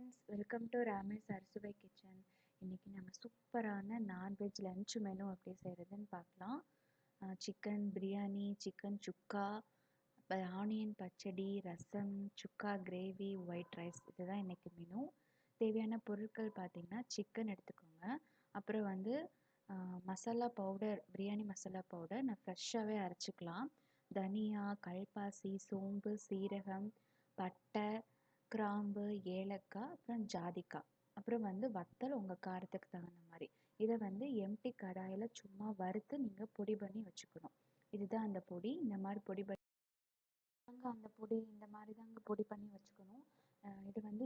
Friends, welcome to ராமேஸ் அறுசுவை kitchen. இன்றைக்கி நம்ம சூப்பரான நான்வெஜ் லன்ச் மெனு எப்படி செய்கிறதுன்னு பார்க்கலாம். சிக்கன் பிரியாணி, சிக்கன் சுக்கா, ஆனியன் பச்சடி, ரசம், சுக்கா கிரேவி, ஒயிட் ரைஸ், இதுதான் இன்றைக்கி மெனு. தேவையான பொருட்கள் பார்த்திங்கன்னா சிக்கன் எடுத்துக்கோங்க. அப்புறம் வந்து மசாலா பவுடர், பிரியாணி மசாலா பவுடர் நான் ஃப்ரெஷ்ஷாகவே அரைச்சிக்கலாம். தனியா, கல்பாசி, சோம்பு, சீரகம், பட்டை, கிராம்பு, ஏலக்காய், அப்புறம் ஜாதிக்காய், அப்புறம் வந்து வத்தல் உங்கள் காரத்துக்கு தகுந்த மாதிரி. இதை வந்து எம்டி கடாயில் சும்மா வறுத்து நீங்கள் பொடி பண்ணி வச்சுக்கணும். இதுதான் அந்த பொடி. இந்த மாதிரி பொடி பண்ணி அந்த பொடி இந்த மாதிரி தாங்க பொடி பண்ணி வச்சுக்கணும். இது வந்து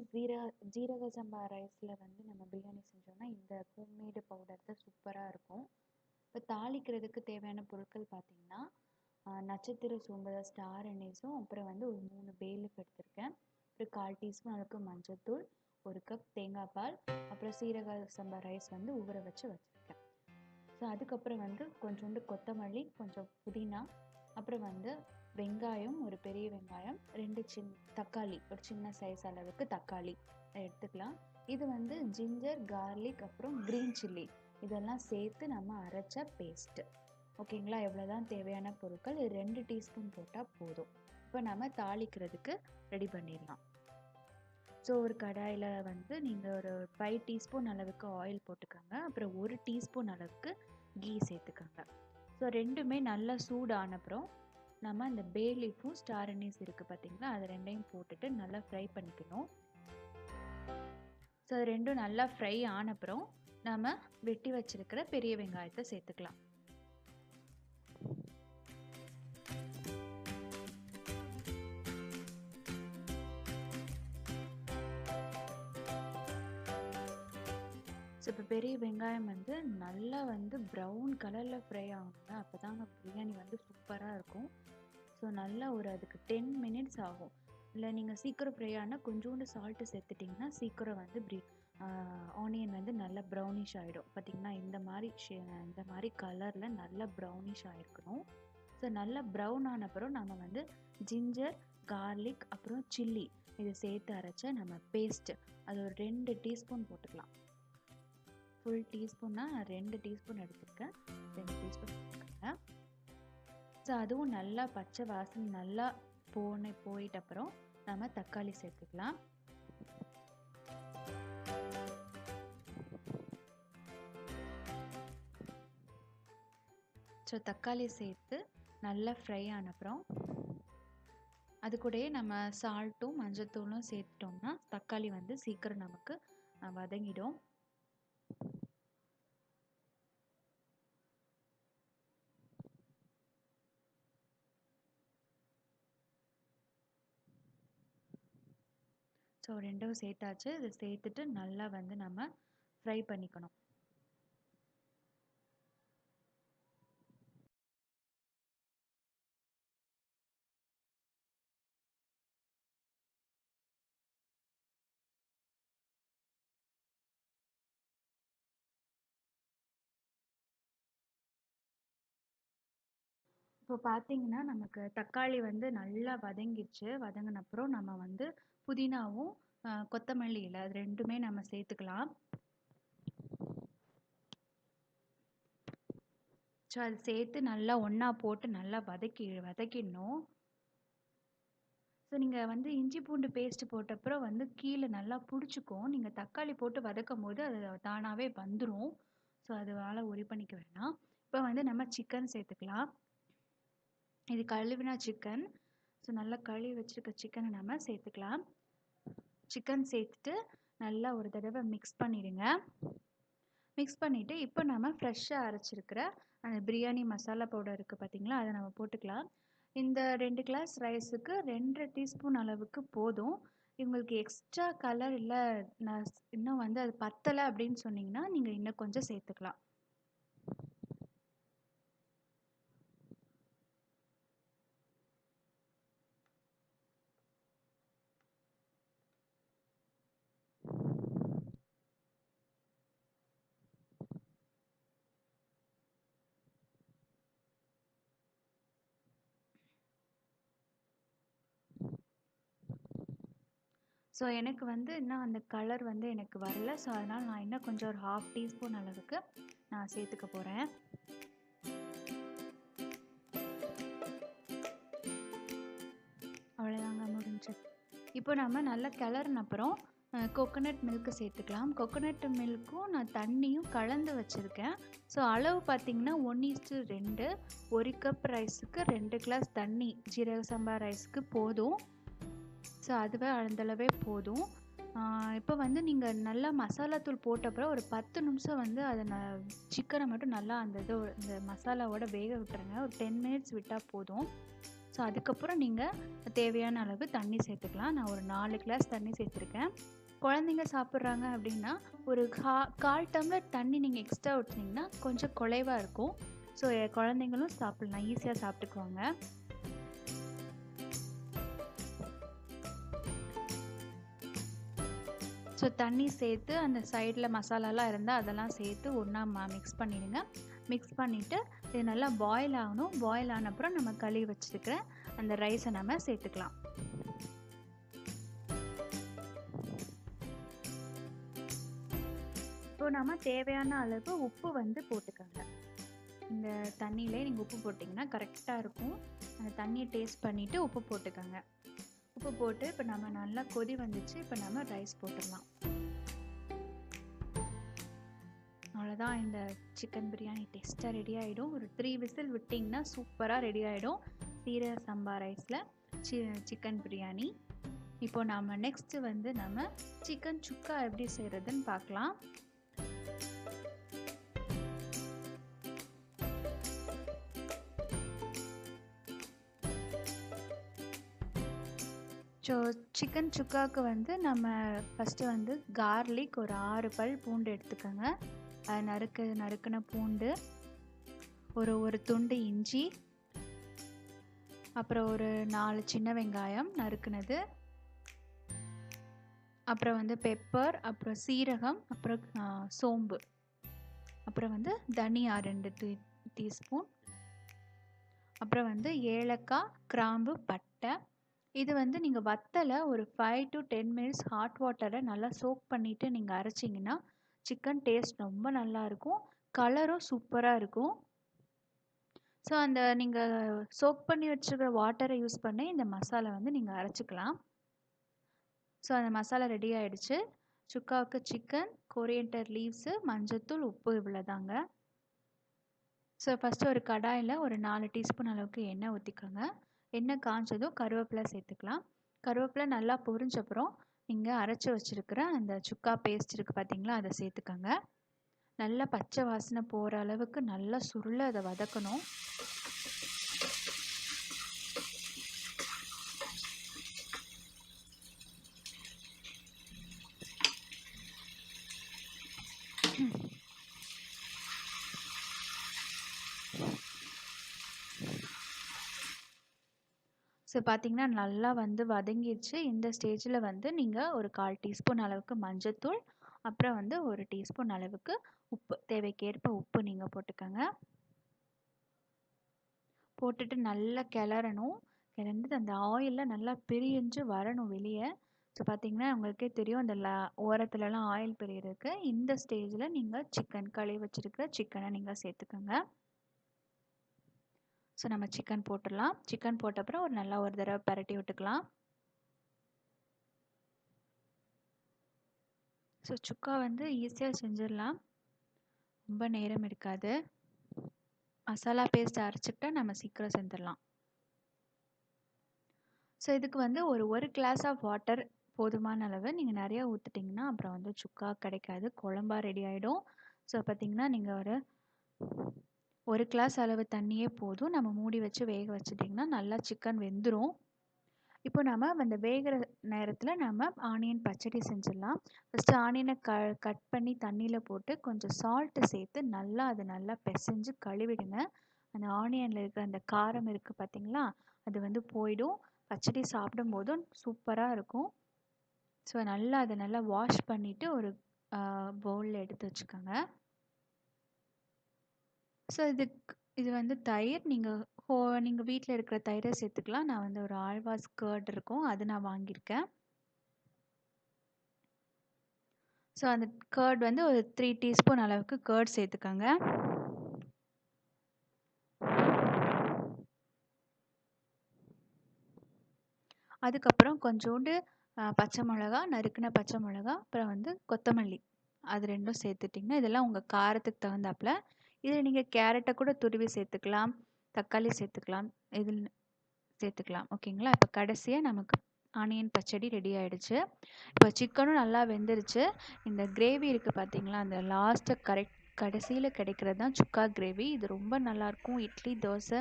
ஜீரக சம்பா ரைஸில் வந்து நம்ம பிரியாணி செஞ்சோம்னா இந்த ஹோம்மேடு பவுடர் தான் சூப்பராக இருக்கும். இப்போ தாளிக்கிறதுக்கு தேவையான பொருட்கள் பார்த்திங்கன்னா நட்சத்திர சோம்பு, ஸ்டார் அனீஸும், அப்புறம் வந்து ஒரு 3 பே லீஃப் எடுத்திருக்கேன். அப்புறம் 1/4 டீஸ்பூன் அளவுக்கு மஞ்சள்தூள், 1 கப் தேங்காய் பால், அப்புறம் சீரக சம்பா ரைஸ் வந்து ஊற வச்சு வச்சுருக்கேன். ஸோ அதுக்கப்புறம் வந்து கொஞ்சோண்டு கொத்தமல்லி, கொஞ்சம் புதினா, அப்புறம் வந்து வெங்காயம், ஒரு பெரிய வெங்காயம், 2 தக்காளி, ஒரு சின்ன சைஸ் அளவுக்கு தக்காளி எடுத்துக்கலாம். இது வந்து ஜிஞ்சர், கார்லிக், அப்புறம் க்ரீன் சில்லி இதெல்லாம் சேர்த்து நம்ம அரைச்ச பேஸ்ட்டு. ஓகேங்களா? எவ்வளோதான் தேவையான பொருட்கள். இது 2 டீஸ்பூன் போட்டால் போதும். இப்போ நம்ம தாளிக்கிறதுக்கு ரெடி பண்ணிடலாம். ஸோ ஒரு கடாயில் வந்து நீங்கள் ஒரு 5 டீஸ்பூன் அளவுக்கு ஆயில் போட்டுக்கோங்க. அப்புறம் 1 டீஸ்பூன் அளவுக்கு கீ சேர்த்துக்கோங்க. ஸோ ரெண்டுமே நல்லா சூடான அப்புறம் நம்ம அந்த பே லீஃபும் ஸ்டார் அனீஸ் இருக்குது பார்த்தீங்களா, அது ரெண்டையும் போட்டுட்டு நல்லா ஃப்ரை பண்ணிக்கணும். ஸோ அது ரெண்டும் நல்லா ஃப்ரை ஆன அப்புறம் நம்ம வெட்டி வச்சிருக்கிற பெரிய வெங்காயத்தை சேர்த்துக்கலாம். ஸோ இப்போ பெரிய வெங்காயம் வந்து நல்லா வந்து ப்ரௌன் கலரில் ஃப்ரை ஆகணுங்க. அப்போ தாங்க பிரியாணி வந்து சூப்பராக இருக்கும். ஸோ நல்லா ஒரு அதுக்கு 10 மினிட்ஸ் ஆகும். இல்லை நீங்கள் சீக்கிரம் ஃப்ரை ஆனால் கொஞ்சோண்டு சால்ட்டு சேர்த்துட்டிங்கன்னா சீக்கிரம் வந்து ஆனியன் வந்து நல்லா ப்ரௌனிஷ் ஆகிடும். பார்த்திங்கன்னா இந்த மாதிரி கலரில் நல்லா ப்ரௌனிஷ் ஆகிருக்கணும். ஸோ நல்லா ப்ரௌன் ஆன அப்புறம் நம்ம வந்து ஜிஞ்சர், கார்லிக், அப்புறம் சில்லி இதை சேர்த்து அரைச்ச நம்ம பேஸ்ட்டு அது ஒரு 2 டீஸ்பூன் போட்டுக்கலாம். ஃபுல் டீஸ்பூன்னா 2 டீஸ்பூன் எடுத்துருக்கேன். 2 டீஸ்பூன் போட்டுக்கோங்க. ஸோ அதுவும் நல்லா பச்சை வாசனை நல்லா போயிட்ட அப்புறம் நம்ம தக்காளி சேர்த்துக்கலாம். ஸோ தக்காளி சேர்த்து நல்லா ஃப்ரை ஆன அப்புறம் அது கூடயே நம்ம சால்ட்டும் மஞ்சத்தூளும் சேர்த்துட்டோம்னா தக்காளி வந்து சீக்கிரம் நமக்கு வதங்கிடும். ஸோ ரெண்டும் சேர்த்தாச்சு. இதை சேர்த்துட்டு நல்லா வந்து நம்ம ஃப்ரை பண்ணிக்கணும். இப்போ பார்த்தீங்கன்னா நமக்கு தக்காளி வந்து நல்லா வதங்கிடுச்சு. வதங்கின அப்புறம் நம்ம வந்து புதினாவும் கொத்தமல்லி இலை அது ரெண்டுமே நம்ம சேர்த்துக்கலாம். ஸோ அது சேர்த்து நல்லா ஒன்றா போட்டு நல்லா வதக்கிடணும். ஸோ நீங்கள் வந்து இஞ்சி பூண்டு பேஸ்ட்டு போட்டப்புறம் வந்து கீழே நல்லா பிடிச்சிக்கும். நீங்கள் தக்காளி போட்டு வதக்கும் போது அது தானாகவே வந்துடும். ஸோ அதனால ஒரி பண்ணிக்க வேணாம். இப்போ வந்து நம்ம சிக்கன் சேர்த்துக்கலாம். இது கழுவினா சிக்கன். ஸோ நல்லா கழுவி வச்சுருக்க சிக்கனை நம்ம சேர்த்துக்கலாம். சிக்கன் சேர்த்துட்டு நல்லா ஒரு தடவை மிக்ஸ் பண்ணிடுங்க. மிக்ஸ் பண்ணிவிட்டு இப்போ நம்ம ஃப்ரெஷ்ஷாக அரைச்சிருக்கிற அந்த பிரியாணி மசாலா பவுடர் இருக்குது பார்த்திங்களா, அதை நம்ம போட்டுக்கலாம். இந்த 2 கிளாஸ் ரைஸுக்கு 2 டீஸ்பூன் அளவுக்கு போதும். உங்களுக்கு எக்ஸ்ட்ரா கலர் இல்லை நான் இன்னும் வந்து அது பத்தலை அப்படின்னு சொன்னிங்கன்னா நீங்கள் இன்னும் கொஞ்சம் சேர்த்துக்கலாம். ஸோ எனக்கு வந்து இன்னும் அந்த கலர் வந்து எனக்கு வரல. ஸோ அதனால் நான் இன்னும் கொஞ்சம் ஒரு 1/2 டீஸ்பூன் அளவுக்கு நான் சேர்த்துக்க போகிறேன். அவ்வளோதாங்க, முடிஞ்சு. இப்போ நம்ம நல்லா கிளறின அப்புறம் கோகோனட் மில்க்கு சேர்த்துக்கலாம். கோகோனட் மில்க்கும் நான் தண்ணியும் கலந்து வச்சுருக்கேன். ஸோ அளவு பார்த்திங்கன்னா 1:2. 1 கப் ரைஸுக்கு 2 கிளாஸ் தண்ணி ஜீரக சம்பா ரைஸ்க்கு போதும். ஸோ அதுவே அந்தளவே போதும். இப்போ வந்து நீங்கள் நல்லா மசாலாத்தூள் போட்ட அப்புறம் ஒரு 10 நிமிஷம் வந்து அதை சிக்கனை மட்டும் நல்லா அந்த இந்த மசாலாவோட வேக விட்டுருங்க. ஒரு 10 மினிட்ஸ் விட்டால் போதும். ஸோ அதுக்கப்புறம் நீங்கள் தேவையான அளவு தண்ணி சேர்த்துக்கலாம். நான் ஒரு 4 கிளாஸ் தண்ணி சேர்த்துருக்கேன். குழந்தைங்க சாப்பிட்றாங்க அப்படின்னா ஒரு 1/4 டம்ளர் தண்ணி நீங்கள் எக்ஸ்ட்ரா ஊற்றினீங்கன்னா கொஞ்சம் குறைவாக இருக்கும். ஸோ குழந்தைங்களும் சாப்பிட்லாம், ஈஸியாக சாப்பிட்டுக்குவாங்க. ஸோ தண்ணி சேர்த்து அந்த சைடில் மசாலாலாம் இருந்தால் அதெல்லாம் சேர்த்து ஒன்றா மிக்ஸ் பண்ணிடுங்க. மிக்ஸ் பண்ணிவிட்டு இது நல்லா பாயில் ஆகணும். பாயில் ஆன அப்புறம் நம்ம கழுவி வச்சுருக்கிற அந்த ரைஸை நம்ம சேர்த்துக்கலாம். இப்போ நம்ம தேவையான அளவு உப்பு வந்து போட்டுக்கோங்க. இந்த தண்ணியிலே நீங்கள் உப்பு போட்டிங்கன்னா கரெக்டாக இருக்கும். அந்த தண்ணியை டேஸ்ட் பண்ணிவிட்டு உப்பு போட்டுக்கோங்க. உப்பு போட்டு இப்போ நம்ம நல்லா கொதி வந்துச்சு. இப்போ நம்ம ரைஸ் போட்டுடலாம். அவ்வளோதான், இந்த சிக்கன் பிரியாணி டேஸ்ட்டாக ரெடி ஆகிடும். ஒரு 3 விசில் விட்டிங்கன்னா சூப்பராக ரெடி ஆகிடும் சீரக சம்பா ரைஸில் சிக்கன் பிரியாணி. இப்போ நம்ம நெக்ஸ்ட்டு வந்து நம்ம சிக்கன் சுக்கா எப்படி செய்கிறதுன்னு பார்க்கலாம். ஸோ சிக்கன் சுக்காவுக்கு வந்து நம்ம ஃபஸ்ட்டு வந்து கார்லிக் ஒரு 6 பல் பூண்டு எடுத்துக்கோங்க. அது நறுக்கின பூண்டு, ஒரு துண்டு இஞ்சி, அப்புறம் ஒரு 4 சின்ன வெங்காயம் நறுக்குனது, அப்புறம் வந்து பெப்பர், அப்புறம் சீரகம், அப்புறம் சோம்பு, அப்புறம் வந்து தனியா 2 டீஸ்பூன், அப்புறம் வந்து ஏலக்காய், கிராம்பு, பட்டை. இது வந்து நீங்கள் வத்தலை ஒரு 5 to 10 மினிட்ஸ் ஹாட் வாட்டரை நல்லா சோக் பண்ணிவிட்டு நீங்கள் அரைச்சிங்கன்னா சிக்கன் டேஸ்ட் ரொம்ப நல்லாயிருக்கும். கலரும் சூப்பராக இருக்கும். ஸோ அந்த நீங்கள் சோக் பண்ணி வச்சுருக்கிற வாட்டரை யூஸ் பண்ணி இந்த மசாலா வந்து நீங்கள் அரைச்சிக்கலாம். ஸோ அந்த மசாலா ரெடி ஆகிடுச்சு. சுக்காவுக்கு சிக்கன், கொரியண்டர் லீவ்ஸு, மஞ்சத்தூள், உப்பு இவ்வளோதாங்க. ஸோ ஃபஸ்ட்டு ஒரு கடாயில் ஒரு 4 டீஸ்பூன் அளவுக்கு எண்ணெய் ஊற்றிக்கோங்க. எண்ணெய் காஞ்சதும் கருவேப்பிலை சேர்த்துக்கலாம். கருவேப்பிலை நல்லா பொரிஞ்சப்புறம் நீங்கள் அரைச்சி வச்சுருக்கிற அந்த சுக்கா பேஸ்ட் இருக்குது பார்த்தீங்களா, அதை சேர்த்துக்கோங்க. நல்லா பச்சை வாசனை போகிற அளவுக்கு நல்லா சுருள அதை வதக்கணும். ஸோ பார்த்தீங்கன்னா நல்லா வந்து வதங்கிடுச்சு. இந்த ஸ்டேஜில் வந்து நீங்கள் ஒரு 1/4 டீஸ்பூன் அளவுக்கு மஞ்சத்தூள், அப்புறம் வந்து 1 டீஸ்பூன் அளவுக்கு உப்பு, தேவைக்கேற்ப உப்பு நீங்கள் போட்டுக்கோங்க. போட்டுட்டு நல்லா கிளறணும். கிளந்து அந்த ஆயிலில் நல்லா பிரிஞ்சு வரணும் வெளியே. ஸோ பார்த்தீங்கன்னா உங்களுக்கே தெரியும் அந்த ஓரத்துலலாம் ஆயில் பிரியிருக்கு. இந்த ஸ்டேஜில் நீங்கள் சிக்கன் கழுவி வச்சுருக்கிற சிக்கனை நீங்கள் சேர்த்துக்கோங்க. ஸோ நம்ம சிக்கன் போட்டுடலாம். சிக்கன் போட்ட அப்புறம் ஒரு தடவை பரட்டி விட்டுக்கலாம். ஸோ சுக்கா வந்து ஈஸியாக செஞ்சிடலாம், ரொம்ப நேரம் எடுக்காது. மசாலா பேஸ்ட் அரைச்சிக்கிட்டா நம்ம சீக்கிரம் செஞ்சிடலாம். ஸோ இதுக்கு வந்து ஒரு கிளாஸ் ஆஃப் வாட்டர் போதுமான அளவு. நீங்கள் நிறையா ஊற்றிட்டிங்கன்னா அப்புறம் வந்து சுக்கா கிடைக்காது, குழம்பா ரெடி ஆகிடும். ஸோ பார்த்தீங்கன்னா நீங்கள் ஒரு கிளாஸ் அளவு தண்ணியே போதும். நம்ம மூடி வச்சு வேக வச்சுட்டிங்கன்னா நல்லா சிக்கன் வெந்துடும். இப்போ நம்ம அந்த வேகிற நேரத்தில் நம்ம ஆனியன் பச்சடி செஞ்சிடலாம். ஃபஸ்ட்டு ஆனியனை கட் பண்ணி தண்ணியில் போட்டு கொஞ்சம் சால்ட்டு சேர்த்து அதை நல்லா பிசைஞ்சு கழுவிடுங்க. அந்த ஆனியனில் இருக்கிற அந்த காரம் இருக்குது பார்த்தீங்களா, அது வந்து போயிடும். பச்சடி சாப்பிடும் போதும் சூப்பராக இருக்கும். ஸோ அதை நல்லா வாஷ் பண்ணிவிட்டு ஒரு பவுலில் எடுத்து வச்சுக்கோங்க. ஸோ இது வந்து தயிர், நீங்கள் வீட்டில் இருக்கிற தயிரை சேர்த்துக்கலாம். நான் வந்து ஒரு ஆழ்வாஸ் கர்ட் இருக்கும், அது நான் வாங்கியிருக்கேன். ஸோ அந்த கர்ட் வந்து ஒரு 3 டீஸ்பூன் அளவுக்கு கர்ட் சேர்த்துக்கோங்க. அதுக்கப்புறம் கொஞ்சோண்டு பச்சை மிளகா, நறுக்கின பச்சை மிளகா, அப்புறம் வந்து கொத்தமல்லி, அது 2ம் சேர்த்துட்டிங்கன்னா இதெல்லாம் உங்கள் காரத்துக்கு தகுந்தாப்புல. இதில் நீங்கள் கேரட்டை கூட துருவி சேர்த்துக்கலாம், தக்காளி சேர்த்துக்கலாம், இதில் சேர்த்துக்கலாம். ஓகேங்களா? இப்போ கடைசியாக நமக்கு ஆனியன் பச்சடி ரெடி ஆகிடுச்சு. இப்போ சிக்கனும் நல்லா வெந்துருச்சு. இந்த கிரேவி இருக்குது பார்த்தீங்களா, அந்த லாஸ்ட்டு கடைசியில் கிடைக்கிறது தான் சுக்கா கிரேவி. இது ரொம்ப நல்லாயிருக்கும். இட்லி, தோசை,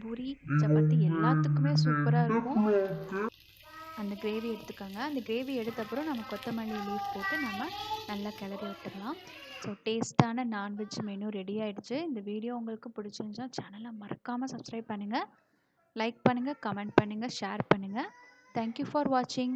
பூரி, சப்பாத்தி எல்லாத்துக்குமே சூப்பராக இருக்கும். அந்த கிரேவி எடுத்துக்கோங்க. அந்த கிரேவி எடுத்த அப்புறம் நம்ம கொத்தமல்லி லீஃப் போட்டு நம்ம நல்லா கிளறி விட்டுடலாம். ஸோ டேஸ்ட்டான நான்வெஜ் மெனு ரெடி ஆகிடுச்சு. இந்த வீடியோ உங்களுக்கு பிடிச்சிருந்துச்சா சேனலை மறக்காமல் சப்ஸ்கிரைப் பண்ணுங்கள், லைக் பண்ணுங்கள், கமெண்ட் பண்ணுங்கள், ஷேர் பண்ணுங்கள். தேங்க்யூ ஃபார் வாட்சிங்.